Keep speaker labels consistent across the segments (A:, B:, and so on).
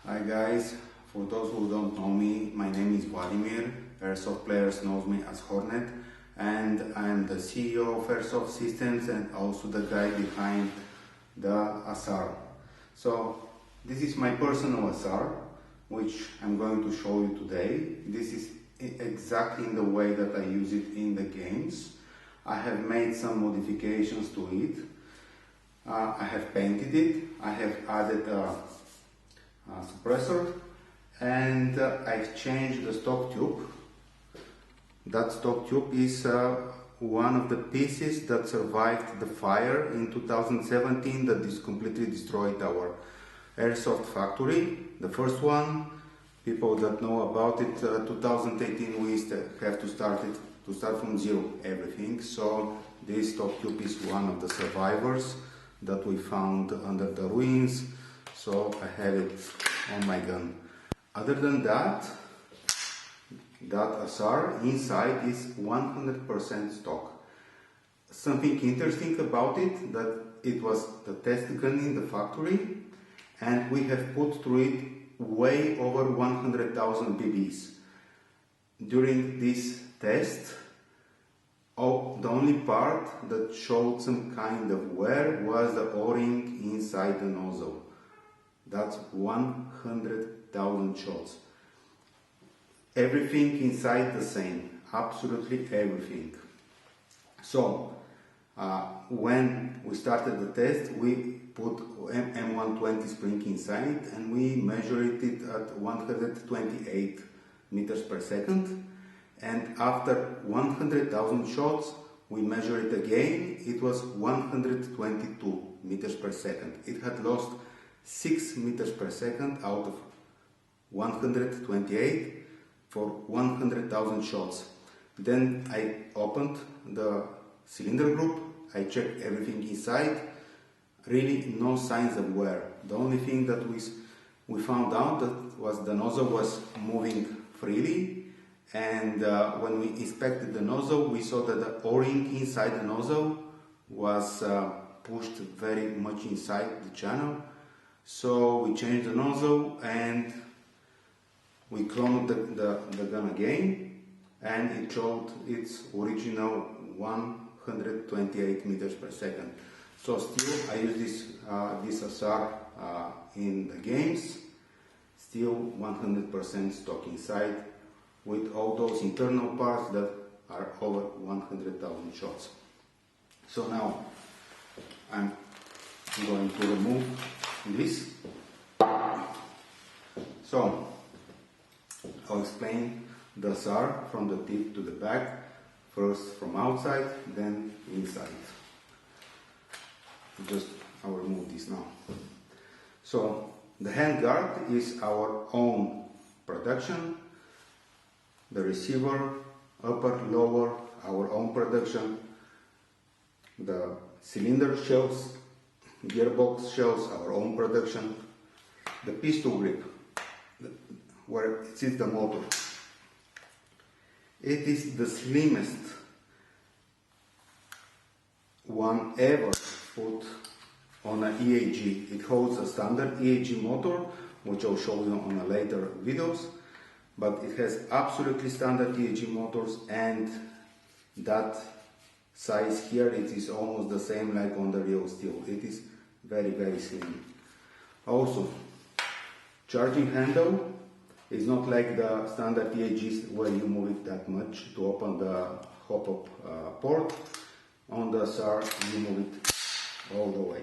A: Hi guys, for those who don't know me, my name is Vladimir. Airsoft players knows me as Hornet, and I'm the CEO of Airsoft Systems and also the guy behind the ASAR. So this is my personal ASAR, which I'm going to show you today. This is exactly in the way that I use it in the games. I have made some modifications to it. I have painted it, I have added a suppressor, and I've changed the stock tube. That stock tube is one of the pieces that survived the fire in 2017 that is completely destroyed our Airsoft factory. The first one, people that know about it, 2018 we have to start from zero everything. So this stock tube is one of the survivors that we found under the ruins. So I have it on my gun. Other than that, ASAR inside is 100% stock. Something interesting about it, that it was the test gun in the factory, and we have put through it way over 100,000 BBs. During this test, the only part that showed some kind of wear was the O-ring inside the nozzle. That's 100,000 shots. Everything inside the same, absolutely everything. So when we started the test, we put M120 spring inside and we measured it at 128 meters per second. And after 100,000 shots, we measured it again. It was 122 meters per second. It had lost 6 meters per second out of 128 for 100,000 shots. Then I opened the cylinder group, I checked everything inside, really no signs of wear. The only thing that we found out that was the nozzle was moving freely, and when we inspected the nozzle, we saw that the O-ring inside the nozzle was pushed very much inside the channel. So we changed the nozzle and we cloned the gun again, and it showed its original 128 meters per second. So still I use this ASAR in the games, still 100% stock inside with all those internal parts that are over 100,000 shots. So now I'm going to remove this. So I'll explain the ASAR from the tip to the back, first from outside, then inside. I'll remove this now. So the handguard is our own production, the receiver, upper, lower, our own production, the cylinder shells, gearbox shells, our own production, the pistol grip, where it sits the motor. It is the slimmest one ever put on an EAG. It holds a standard EAG motor, which I'll show you on a later videos, but it has absolutely standard EAG motors, and that size here, it is almost the same like on the real steel. It is very, very slim. Also, charging handle is not like the standard EAGs where you move it that much to open the hop-up port. On the ASAR, you move it all the way.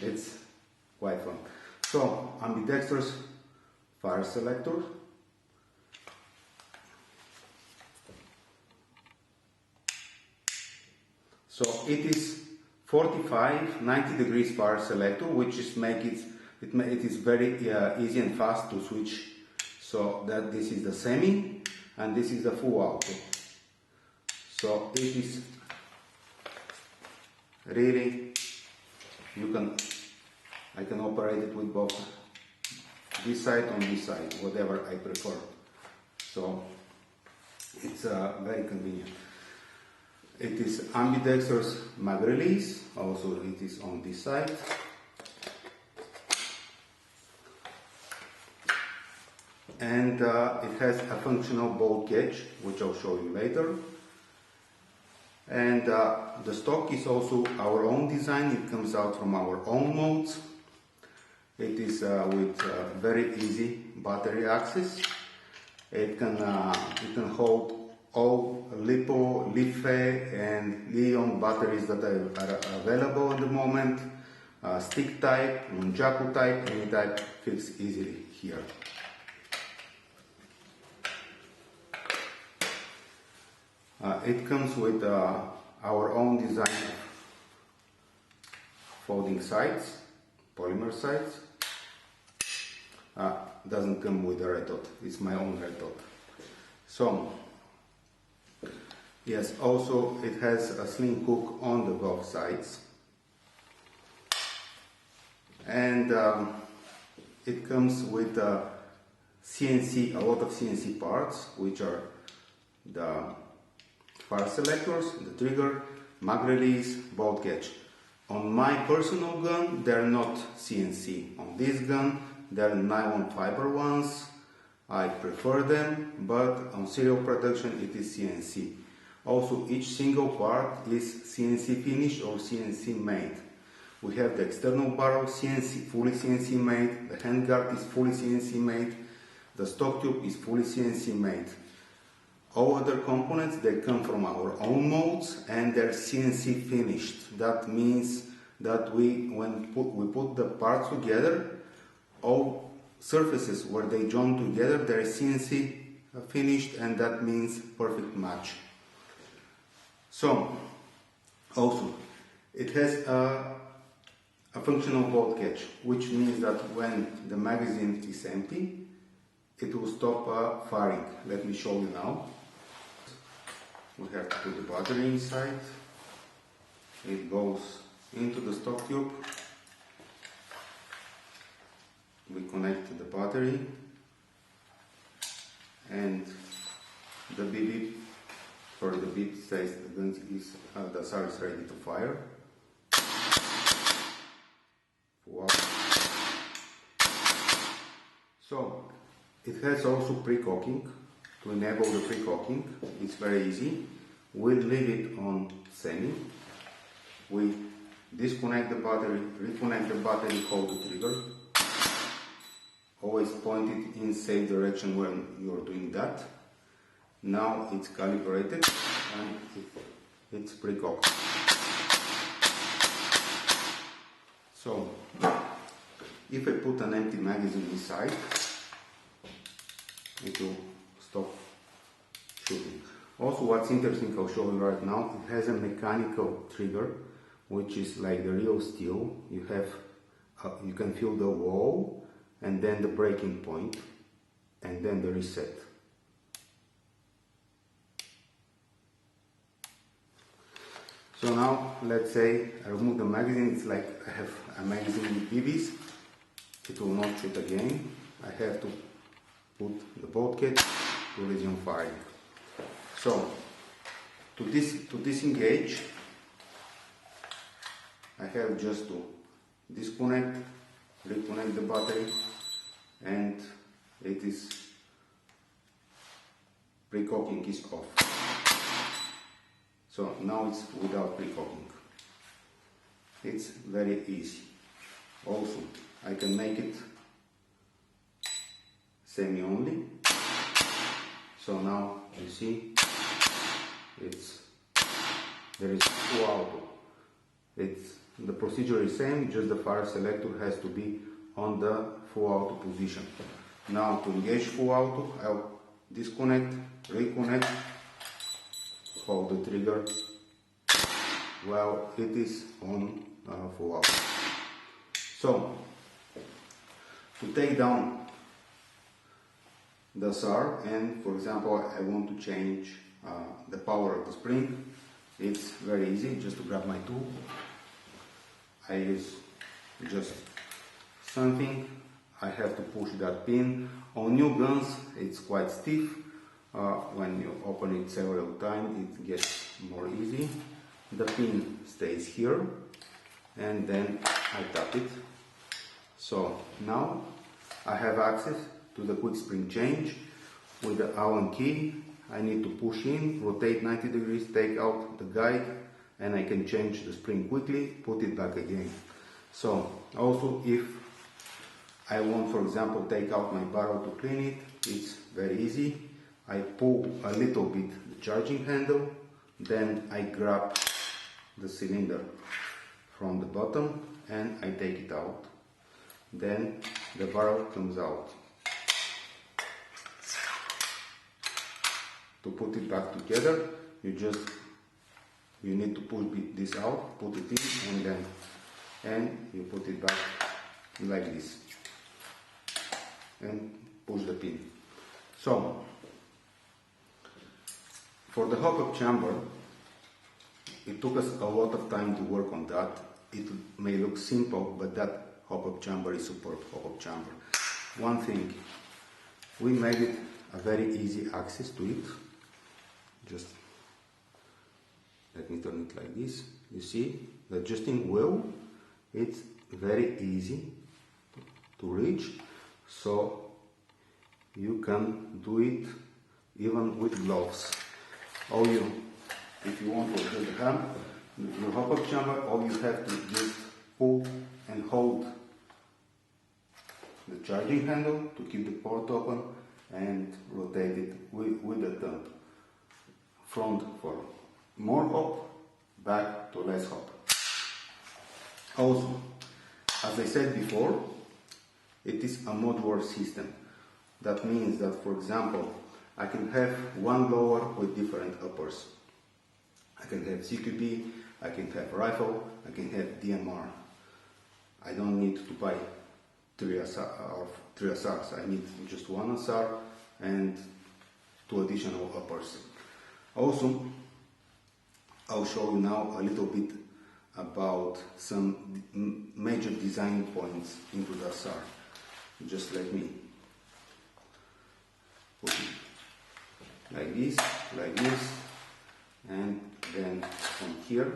A: It's quite fun. So, ambidextrous fire selector. So it is 45, 90 degrees fire selector, which is it is very easy and fast to switch. So that this is the semi and this is the full auto. So it is really, I can operate it with both this side on this side, whatever I prefer. So it's very convenient. It is ambidextrous mag release, also it is on this side. And it has a functional bolt catch, which I'll show you later. And the stock is also our own design. It comes out from our own molds. It is with very easy battery access. It can hold all LiPo, LiFe and Li-ion batteries that are available at the moment. Stick type, Nunchaku type, any type fits easily here. It comes with our own design of folding sides, polymer sides. Doesn't come with a red dot, it's my own red dot. So, yes, also it has a sling hook on the both sides. And it comes with CNC, a lot of CNC parts, which are the fire selectors, the trigger, mag release, bolt catch. On my personal gun, they're not CNC. On this gun, they're nylon fiber ones. I prefer them, but on serial production, it is CNC. Also, each single part is CNC finished or CNC made. We have the external barrel CNC, fully CNC made. The handguard is fully CNC made. The stock tube is fully CNC made. All other components, they come from our own molds and they're CNC finished. That means that when we put the parts together, all surfaces where they join together, they're CNC finished, and that means perfect match. So, also, it has a functional bolt catch, which means that when the magazine is empty, it will stop firing. Let me show you now. We have to put the battery inside. It goes into the stock tube. We connect the battery and the beep, the beep says the gun is, the ASAR is ready to fire. Wow. So it has also pre-cocking. To enable the pre-cocking, it's very easy. We'll leave it on semi. We disconnect the battery, reconnect the battery, hold the trigger. Always point it in safe direction when you're doing that. Now it's calibrated and it's pre-cocked. So, if I put an empty magazine inside, it will stop shooting. Also, what's interesting, I'll show you right now, it has a mechanical trigger, which is like the real steel. You have, you can feel the wall, and then the breaking point, and then the reset. So now, let's say I remove the magazine. It's like I have a magazine with BBs. It will not shoot again. I have to put the bolt catch to resume firing. So, to disengage, I have just to disconnect, reconnect the battery, and it is pre-cocking is off. So now it's without pre-cocking. It's very easy. Also, I can make it semi only. So now you see there is full auto. The procedure is same, just the fire selector has to be on the full auto position. Now to engage full auto, I'll disconnect, reconnect, hold the trigger while it is on full auto. So to take down the ASAR, and for example I want to change the power of the spring, it's very easy. Just to grab my tool, I use just something. I have to push that pin. On new guns it's quite stiff. When you open it several times, it gets more easy. The pin stays here, and then I tap it. So now I have access to the quick spring change. With the Allen key, I need to push in, rotate 90 degrees, take out the guide, and I can change the spring quickly, put it back again. So also, if I want, for example, take out my barrel to clean it, it's very easy. I pull a little bit the charging handle, then I grab the cylinder from the bottom and I take it out. Then the barrel comes out. To put it back together, you need to pull this out, put it in, and you put it back like this and push the pin. So for the hop-up chamber, it took us a lot of time to work on that. It may look simple, but that hop-up chamber is superb hop-up chamber. One thing, we made it a very easy access to it. Just let me turn it like this. You see, the adjusting wheel, it's very easy to reach, so you can do it even with gloves. If you want to adjust the hand, your hop-up chamber, all you have to just pull and hold the charging handle to keep the port open and rotate it with the thumb. Front for more hop, back to less hop. Also, as I said before, it is a modular system. That means that, for example, I can have one blower with different uppers. I can have CQB, I can have rifle, I can have DMR. I don't need to buy three ASARs. I need just one ASAR and two additional uppers. Also, I'll show you now a little bit about some major design points into the ASAR. Just let me put it like this, and then from here.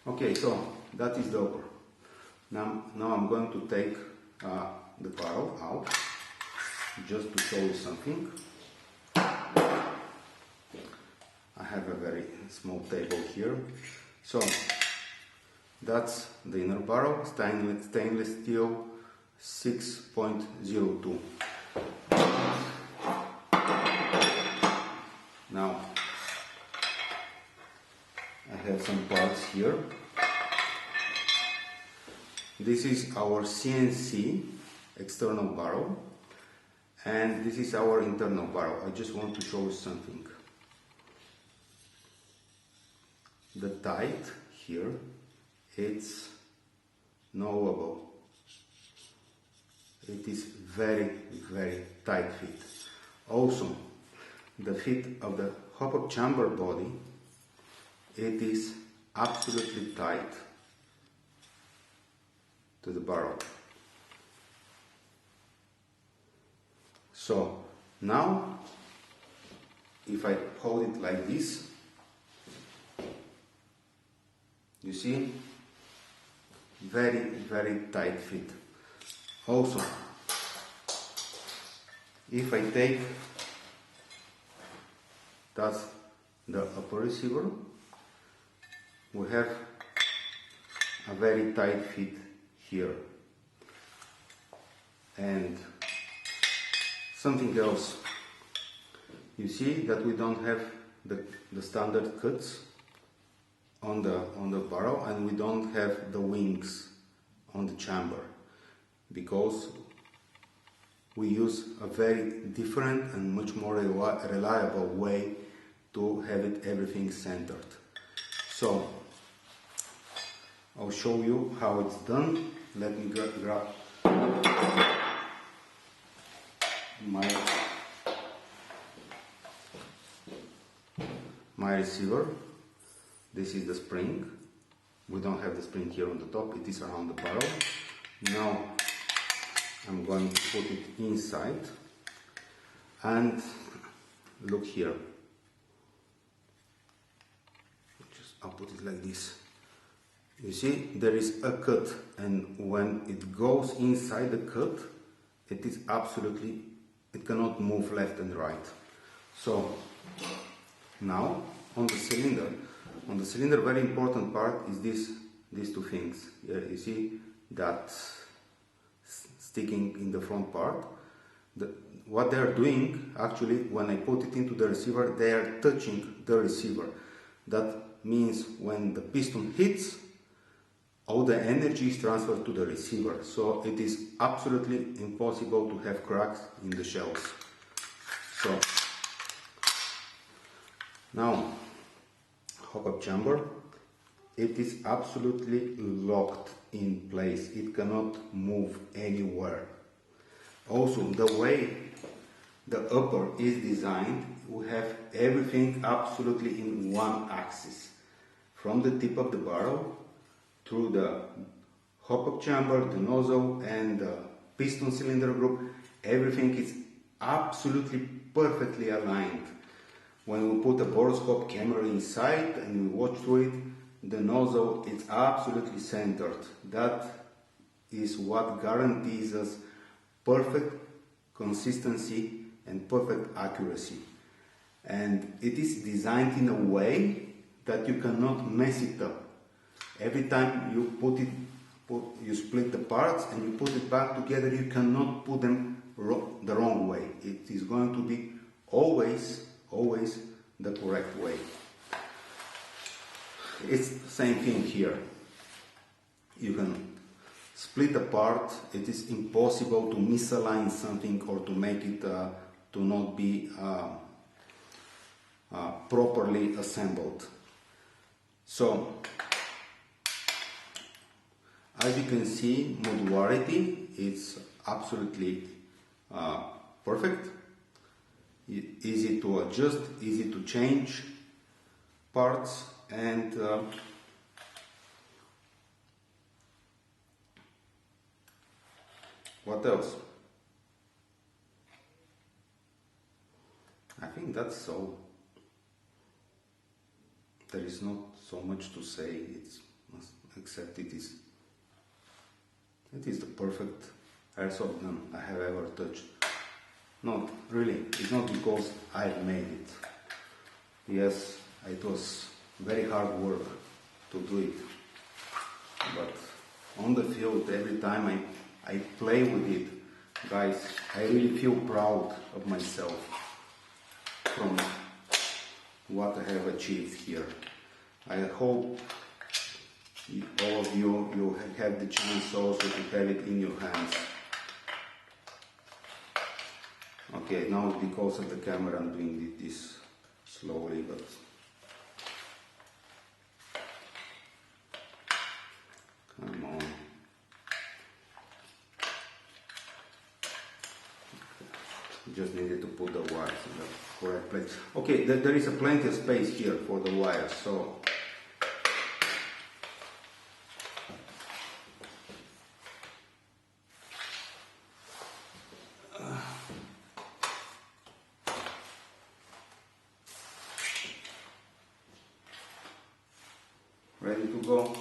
A: Okay, so that is the upper. Now I'm going to take the barrel out, just to show you something. I have a very small table here. So that's the inner barrel, stainless steel 6.02. Now I have some parts here. This is our CNC external barrel, and this is our internal barrel. I just want to show you something. The tight here, it's knowable. It is very, very tight fit. Also, the fit of the hop-up chamber body, it is absolutely tight to the barrel. So now, if I hold it like this, you see, very, very tight fit. Also, if I take, that's the upper receiver, we have a very tight fit here. And something else, you see that we don't have the standard cuts on the barrel, and we don't have the wings on the chamber, because we use a very different and much more reliable way to have everything centered. So I'll show you how it's done. Let me grab my receiver. This is the spring. We don't have the spring here on the top, it is around the barrel. Now I'm going to put it inside, and look here. I'll put it like this. You see, there is a cut, and when it goes inside the cut, it is absolutely, it cannot move left and right. So now on the cylinder, very important part is these two things. Here you see that sticking in the front part. What they are doing, actually, when I put it into the receiver, they are touching the receiver. That means when the piston hits, all the energy is transferred to the receiver. So it is absolutely impossible to have cracks in the shells. So now, hop-up chamber, it is absolutely locked in place. It cannot move anywhere. Also, the way the upper is designed, we have everything absolutely in one axis. From the tip of the barrel through the hop-up chamber, the nozzle and the piston cylinder group, everything is absolutely perfectly aligned. When we put a borescope camera inside and we watch through it, the nozzle is absolutely centered. That is what guarantees us perfect consistency and perfect accuracy. And it is designed in a way that you cannot mess it up. Every time you you split the parts and you put it back together, you cannot put them the wrong way. It is going to be always the correct way. It's the same thing here. You can split apart. It is impossible to misalign something or to make it to not be properly assembled. So, as you can see, modularity is absolutely perfect. Easy to adjust, easy to change parts, and what else? I think that's all. There is not so much to say, except it is the perfect airsoft gun I have ever touched. No, really, it's not because I made it. Yes, it was very hard work to do it. But on the field, every time I play with it, guys, I really feel proud of myself from what I have achieved here. I hope all of you have the chance also to have it in your hands. Okay, now because of the camera I'm doing this slowly, but come on. Just needed to put the wires in the correct place. Okay, there is plenty of space here for the wires, so ready to go.